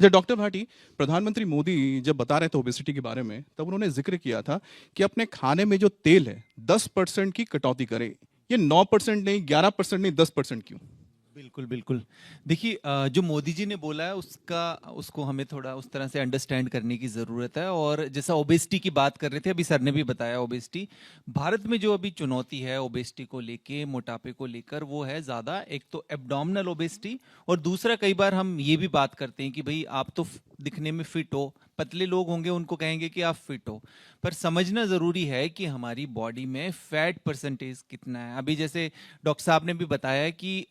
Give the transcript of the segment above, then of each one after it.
अच्छा डॉक्टर भाटी, प्रधानमंत्री मोदी जब बता रहे थे ओबेसिटी के बारे में, तब उन्होंने जिक्र किया था कि अपने खाने में जो तेल है 10% की कटौती करें। ये 9% नहीं, 11% नहीं, 10% क्यों? बिल्कुल बिल्कुल। देखिए, जो मोदी जी ने बोला है उसको हमें थोड़ा उस तरह से अंडरस्टैंड करने की ज़रूरत है। और जैसा ओबेसिटी की बात कर रहे थे, अभी सर ने भी बताया, ओबेसिटी भारत में जो अभी चुनौती है ओबेसिटी को लेके, मोटापे को लेकर, वो है ज़्यादा। एक तो एब्डोमिनल ओबेसिटी, और दूसरा कई बार हम ये भी बात करते हैं कि भाई आप तो दिखने में फिट हो, पतले लोग होंगे उनको कहेंगे कि आप फिट हो, पर समझना ज़रूरी है कि हमारी बॉडी में फैट परसेंटेज कितना है। अभी जैसे डॉक्टर साहब ने भी बताया कि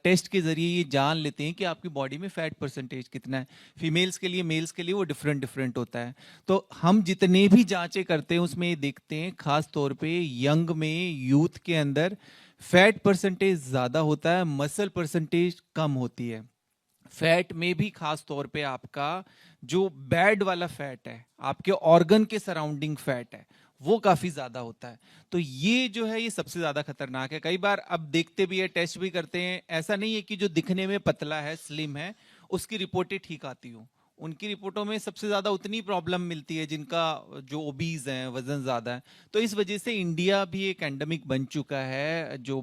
टेस्ट के जरिए ये जान लेते हैं कि आपकी बॉडी में फैट परसेंटेज कितना है। फीमेल्स के लिए, मेल्स के लिए वो डिफरेंट डिफरेंट होता है। तो हम जितने भी जांचें करते हैं उसमें ये देखते हैं, खास तौर पे यंग में, यूथ के अंदर फैट परसेंटेज ज़्यादा होता है, मसल परसेंटेज कम होती है। फैट में भी खास तौर पे आपका जो बैड वाला फैट है, आपके ऑर्गन के सराउंडिंग फैट है, वो काफी ज्यादा होता है। तो ये जो है ये सबसे ज्यादा खतरनाक है। कई बार अब देखते भी है, टेस्ट भी करते हैं, ऐसा नहीं है कि जो दिखने में पतला है, स्लिम है, उसकी रिपोर्टें ठीक आती हो। उनकी रिपोर्टों में सबसे ज्यादा उतनी प्रॉब्लम मिलती है जिनका जो ओबीज है, वजन ज्यादा है। तो इस वजह से इंडिया भी एक एंडेमिक बन चुका है, जो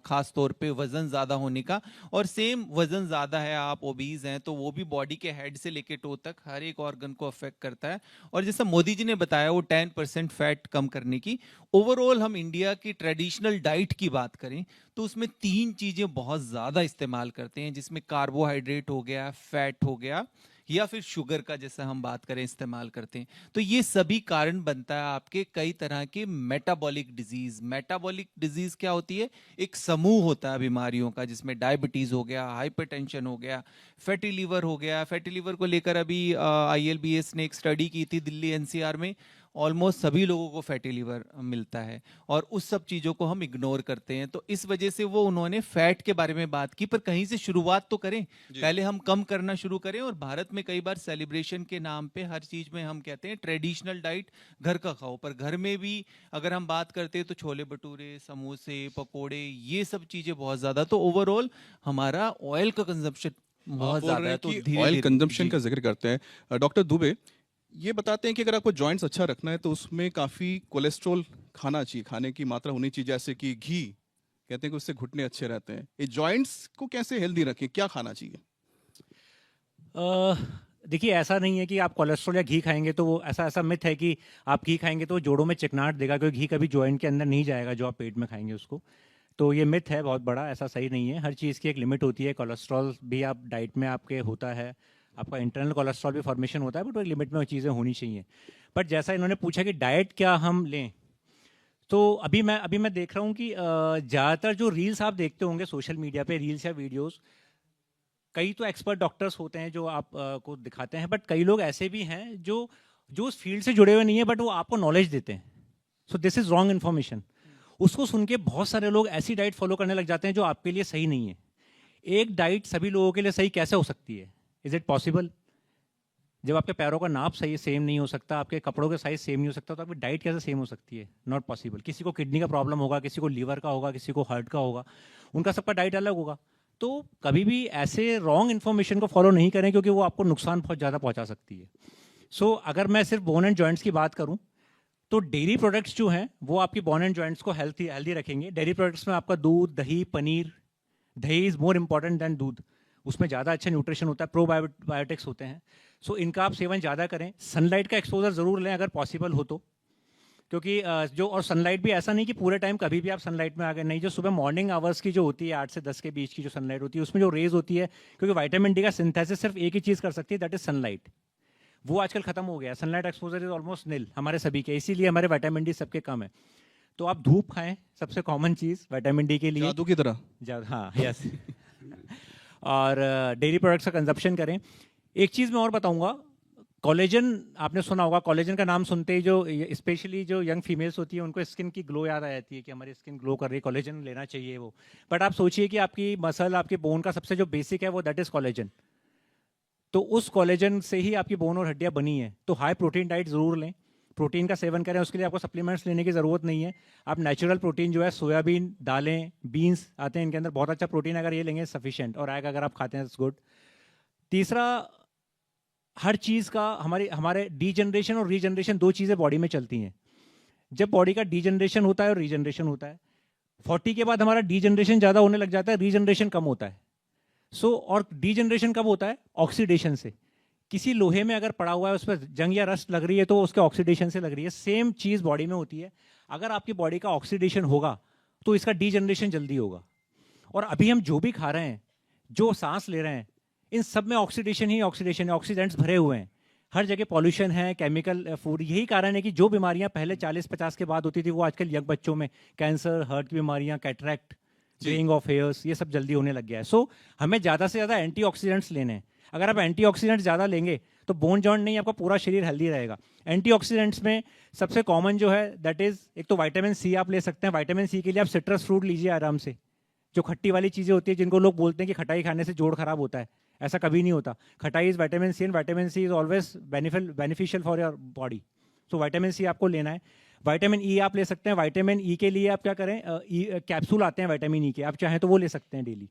खास तौर पे वजन ज्यादा होने का। और सेम वजन ज्यादा है, आप ओबीज हैं, तो वो भी बॉडी के हेड से लेके टो तक हर एक ऑर्गन को अफेक्ट करता है। और जैसा मोदी जी ने बताया वो 10% फैट कम करने की, ओवरऑल हम इंडिया की ट्रेडिशनल डाइट की बात करें तो उसमें 3 चीजें बहुत ज्यादा इस्तेमाल करते हैं, जिसमें कार्बोहाइड्रेट हो गया, फैट हो गया, या फिर शुगर का जैसा हम बात करें इस्तेमाल करते हैं। तो ये सभी कारण बनता है आपके कई तरह के मेटाबॉलिक डिजीज। मेटाबॉलिक डिजीज क्या होती है? एक समूह होता है बीमारियों का, जिसमें डायबिटीज हो गया, हाइपरटेंशन हो गया, फैटी लीवर हो गया। फैटी लीवर को लेकर अभी आईएलबीएस ने एक स्टडी की थी दिल्ली एनसीआर में। ऑलमोस्ट सभी लोगों को फैटी लीवर मिलता है, और उस सब चीज़ों को हम इग्नोर करते हैं। तो इस वजह से वो उन्होंने फैट के बारे में बात की, पर कहीं से शुरुआत तो करें, जी। पहले हम कम करना शुरू करें। और भारत में कई बार सेलिब्रेशन के नाम पे हर चीज़ में हम कहते हैं ट्रेडिशनल डाइट घर का खाओ, पर घर में भी अगर हम बात करते हैं तो छोले भटूरे, समोसे, पकोड़े, ये सब चीज़ें बहुत ज़्यादा। तो ओवरऑल हमारा ऑयल का कंजप्शन आप बहुत बोल ज़्यादा रहे है, हैं तो कि धीरे ऑयल धीरे। कंजम्पशन जी। का जिक्र करते हैं। डॉक्टर दुबे, ये बताते हैं कि अगर आपको जॉइंट्स अच्छा रखना है तो उसमें काफ़ी कोलेस्ट्रॉल खाना चाहिए, खाने की मात्रा होनी चाहिए, जैसे कि घी। कहते हैं कि उससे घुटने अच्छे रहते हैं। ये जॉइंट्स को कैसे हेल्दी रखें, क्या खाना चाहिए? अ, देखिए, ऐसा नहीं है कि आप कोलेस्ट्रॉल या घी खाएंगे तो वो ऐसा ऐसा मिथ है कि आप घी खाएंगे तो जोड़ों में चिकनाहट देगा, क्योंकि घी कभी जॉइंट के अंदर नहीं जाएगा जो आप पेट में खाएंगे उसको। तो ये मिथ है बहुत बड़ा, ऐसा सही नहीं है। हर चीज़ की एक लिमिट होती है। कोलेस्ट्रॉल भी आप डाइट में आपके होता है, आपका इंटरनल कोलेस्ट्रॉल भी फॉर्मेशन होता है, बट वो एक लिमिट में वो चीज़ें होनी चाहिए। बट जैसा इन्होंने पूछा कि डाइट क्या हम लें, तो अभी मैं देख रहा हूँ कि ज़्यादातर जो रील्स आप देखते होंगे सोशल मीडिया पे, रील्स या वीडियोस, कई तो एक्सपर्ट डॉक्टर्स होते हैं जो आप को दिखाते हैं, बट कई लोग ऐसे भी हैं जो जो उस फील्ड से जुड़े हुए नहीं है, बट वो आपको नॉलेज देते हैं। So this is wrong information. उसको सुन के बहुत सारे लोग ऐसी डाइट फॉलो करने लग जाते हैं जो आपके लिए सही नहीं है। एक डाइट सभी लोगों के लिए सही कैसे हो सकती है? Is it possible? जब आपके पैरों का नाप सही सेम नहीं हो सकता, आपके कपड़ों का साइज सेम नहीं हो सकता, तो आपकी डाइट कैसे सेम हो सकती है? Not possible. किसी को किडनी का प्रॉब्लम होगा, किसी को लीवर का होगा, किसी को हार्ट का होगा, उनका सबका डाइट अलग होगा। तो कभी भी ऐसे रॉन्ग इन्फॉर्मेशन को फॉलो नहीं करें, क्योंकि वो आपको नुकसान बहुत ज़्यादा पहुंचा सकती है। सो अगर मैं सिर्फ बोन एंड जॉइंट्स की बात करूं, तो डेयरी प्रोडक्ट्स जो हैं वो आपकी बोन एंड जॉइंट्स को हेल्थी हेल्दी रखेंगे। डेयरी प्रोडक्ट्स में आपका दूध, दही, पनीर। दही इज मोर इंपॉर्टेंट देन दूध, उसमें ज़्यादा अच्छा न्यूट्रिशन होता है, प्रोबायोटिक्स होते हैं। सो इनका आप सेवन ज़्यादा करें। सनलाइट का एक्सपोजर ज़रूर लें अगर पॉसिबल हो तो, क्योंकि जो और सनलाइट भी ऐसा नहीं कि पूरे टाइम कभी भी आप सनलाइट में आ गए, नहीं। जो सुबह मॉर्निंग आवर्स की जो होती है 8 से 10 के बीच की जो सनलाइट होती है, उसमें जो रेज होती है, क्योंकि विटामिन डी का सिंथेसिस सिर्फ एक ही चीज़ कर सकती है, दैट इज सनलाइट। वो आजकल खत्म हो गया। Sunlight exposure is almost nil हमारे सभी के, इसीलिए हमारे विटामिन डी सबके कम है। तो आप धूप खाएं, सबसे कॉमन चीज़ विटामिन डी के लिए। जादू की तरह। हाँ, यस। और डेयरी प्रोडक्ट्स का कंजप्शन करें। एक चीज़ मैं और बताऊंगा, कोलेजन आपने सुना होगा। कोलेजन का नाम सुनते ही जो स्पेशली जो यंग फीमेल्स होती है उनको स्किन की ग्लो याद आ जाती है कि हमारी स्किन ग्लो कर रही है, कोलेजन लेना चाहिए वो। बट आप सोचिए कि आपकी मसल, आपकी बोन का सबसे जो बेसिक है वो दैट इज कोलेजन। तो उस कोलेजन से ही आपकी बोन और हड्डियां बनी है। तो हाई प्रोटीन डाइट जरूर लें, प्रोटीन का सेवन करें। उसके लिए आपको सप्लीमेंट्स लेने की ज़रूरत नहीं है। आप नेचुरल प्रोटीन जो है, सोयाबीन, दालें, बीन्स आते हैं, इनके अंदर बहुत अच्छा प्रोटीन, अगर ये लेंगे सफिशिएंट, और एग अगर आप खाते हैं इट्स गुड। तीसरा, हर चीज़ का हमारे डीजनरेशन और रीजनरेशन, दो चीज़ें बॉडी में चलती हैं। जब बॉडी का डीजनरेशन होता है और रीजनरेशन होता है, 40 के बाद हमारा डीजनरेशन ज़्यादा होने लग जाता है, रीजनरेशन कम होता है। और डीजनरेशन कब होता है? ऑक्सीडेशन से। किसी लोहे में अगर पड़ा हुआ है, उस पर जंग या रस्ट लग रही है, तो उसके ऑक्सीडेशन से लग रही है। सेम चीज़ बॉडी में होती है। अगर आपकी बॉडी का ऑक्सीडेशन होगा तो इसका डीजनरेशन जल्दी होगा। और अभी हम जो भी खा रहे हैं, जो सांस ले रहे हैं, इन सब में ऑक्सीडेशन ही ऑक्सीडेशन है, ऑक्सीडेंट्स भरे हुए हैं। हर जगह पॉल्यूशन है, केमिकल फूड। यही कारण है कि जो बीमारियां पहले 40-50 के बाद होती थी, वो आजकल यंग बच्चों में कैंसर, हार्ट की बीमारियां, कैटरैक्ट, ग्रेइंग ऑफ हेयर्स, ये सब जल्दी होने लग गया है। हमें ज़्यादा से ज़्यादा एंटीऑक्सीडेंट्स लेने हैं। अगर आप एंटीऑक्सीडेंट्स ज़्यादा लेंगे तो बोन जॉइंट नहीं, आपका पूरा शरीर हेल्दी रहेगा। एंटीऑक्सीडेंट्स में सबसे कॉमन जो है दैट इज, एक तो विटामिन सी आप ले सकते हैं। विटामिन सी के लिए आप सिट्रस फ्रूट लीजिए आराम से। जो खट्टी वाली चीज़ें होती है, जिनको लोग बोलते हैं कि खटाई खाने से जोड़ खराब होता है, ऐसा कभी नहीं होता। Khatai is vitamin C, and vitamin C is always beneficial for your body. Vitamin C आपको लेना है। विटामिन ई आप ले सकते हैं। विटामिन ई के लिए आप क्या करें, कैप्सूल आते हैं विटामिन ई के, आप चाहें तो वो ले सकते हैं डेली,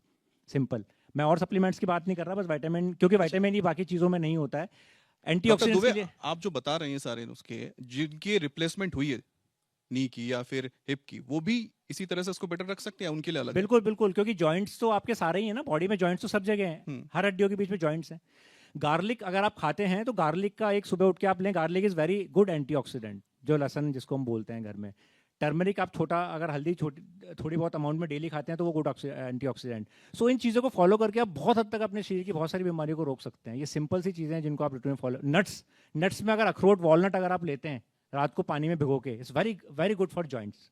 सिंपल। मैं और सप्लीमेंट्स की बात नहीं कर रहा, बस विटामिन, क्योंकि विटामिन ई बाकी चीज़ों में नहीं होता है। डॉक्टर एंटीऑक्सीडेंट्स के दुबे, लिए आप जो बता रहे हैं सारे नुस्खे, जिनकी रिप्लेसमेंट हुई है नी की या फिर हिप की, वो भी इसी तरह से उसको बेटर रख सकते हैं, उनके लिए अलग है? बिल्कुल बिल्कुल, क्योंकि जॉइंट्स तो आपके सारे ही हैं ना बॉडी में। जॉइंट्स तो सब जगह हैं, हर हड्डियों के बीच में जॉइंट्स हैं। गार्लिक अगर आप खाते हैं तो गार्लिक का एक सुबह उठ के आप लें, garlic is very good antioxidant. जो लहसन जिसको हम बोलते हैं घर में। टर्मरिक आप छोटा, अगर हल्दी थोड़ी बहुत अमाउंट में डेली खाते हैं तो वो गुड एंटीऑक्सीडेंट। इन चीज़ों को फॉलो करके आप बहुत हद तक अपने शरीर की बहुत सारी बीमारियों को रोक सकते हैं। ये सिंपल सी चीज़ें हैं जिनको आप रूटीन में फॉलो। नट्स में अगर अखरोट, वॉलनट अगर आप लेते हैं रात को पानी में भिगो के, it's very very good for joints.